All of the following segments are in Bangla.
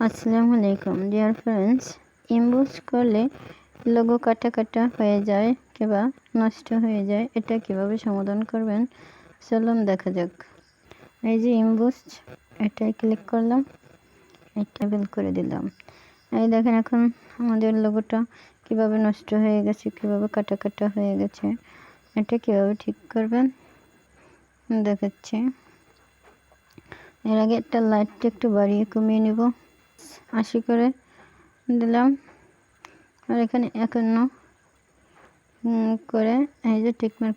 আসসালামু আলাইকুম ডিয়ার ফ্রেন্ডস। ইমবোস করলে লোগো কাটা কাটা হয়ে যায় কিংবা নষ্ট হয়ে যায়, এটা কিভাবে সমাধান করবেন চলুন দেখা যাক। এই যে ইমবোস, এটাই ক্লিক করলাম, এটা বেল করে দিলাম। এই দেখেন এখন আমাদের লোগোটা কিভাবে নষ্ট হয়ে গেছে, কিভাবে কাটা কাটা হয়ে গেছে, এটা কিভাবে ঠিক করবেন দেখাচ্ছি। এর আগে একটা লাইটটা একটু বাড়িয়ে কমিয়ে নেব, 80 করে দিলাম। আর এখানে 51 করে এই যে টিকমার্ক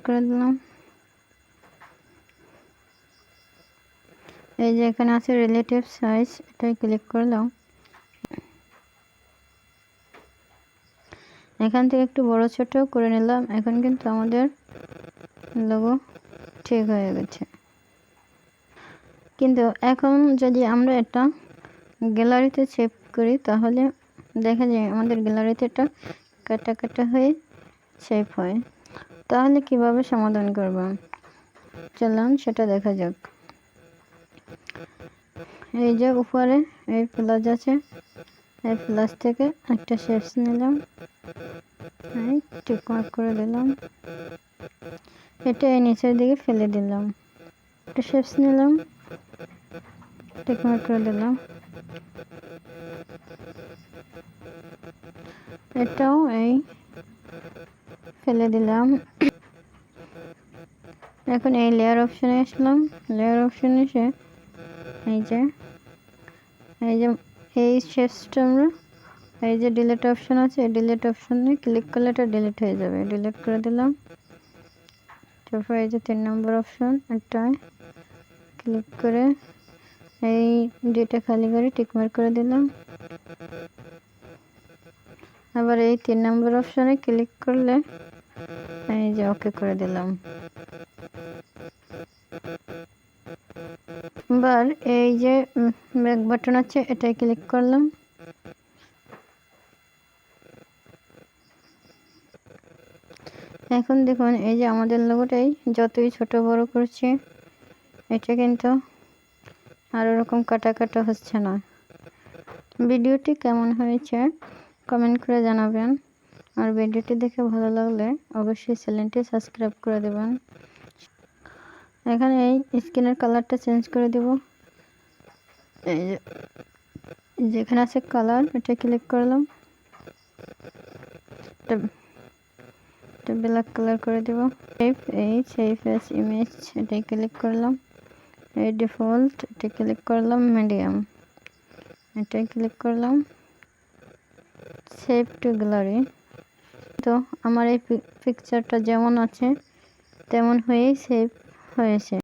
করে দিলাম। এই যে এখানে আছে রিলেটিভ সাইজ, এটাই ক্লিক করলাম। এখান থেকে একটু বড় ছোট করে নিলাম। এখন কিন্তু আমাদের লোগো ঠিক হয়ে গেছে। কিন্তু এখন যদি আমরা এটা গ্যালারিতে সেভ করি তাহলে দেখা যায় আমাদের গ্যালারিতে এটা কাটা কাটা হয়ে সেভ হয়। তাহলে কিভাবে সমাধান করব চলুন সেটা দেখা যাক। এই যে উপরে এই প্লাস আছে, এই প্লাস থেকে একটা শেপস নিলাম, এই টিক মার্ক করে দিলাম, এটা এই নিচের দিকে ফেলে দিলাম। একটা শেপস নিলাম, টিক মার্ক করে দিলাম, এটাও এই ফেলে দিলাম। এখন এই লেয়ার অপশনে আসলাম, লেয়ার অপশনে এসে এই যে এই শেপসটা আমরা এই যে ডিলিট অপশন আছে, এই ডিলিট অপশনে ক্লিক করলে এটা ডিলিট হয়ে যাবে। ডিলিট করে দিলাম। তারপর এই যে 3 নম্বর অপশন, এটায় ক্লিক করে এই দুইটা খালি করে টিকমার্ক করে দিলাম। আবার এই 3 নম্বর অপশনে ক্লিক করলে এই যে ওকে করে দিলাম। এবার এই যে ব্যাক বাটন আছে, এটাই ক্লিক করলাম। এখন দেখুন এই যে আমাদের লোগোটাই যতই ছোট বড় করছি, এটা কিন্তু আর ওরকম কাটা কাটা হচ্ছে না। ভিডিওটি কেমন হয়েছে কমেন্ট করে জানাবেন। আর ভিডিওটি দেখে ভালো লাগলে অবশ্যই চ্যানেলটি সাবস্ক্রাইব করে দেবেন। এখানে এই স্ক্রিনের কালারটা চেঞ্জ করে দেব। এই যেখানে আছে কালার, এটা ক্লিক করলাম, এটা ব্ল্যাক কালার করে দেব। সেভ অ্যাজ ইমেজ, এটাই ক্লিক করলাম। এই ডিফল্ট, এটা ক্লিক করলাম। মিডিয়াম, এটাই ক্লিক করলাম। Save two gallery. তো আমার এই পিকচারটা যেমন আছে তেমন হয়েই সেভ হয়েছে।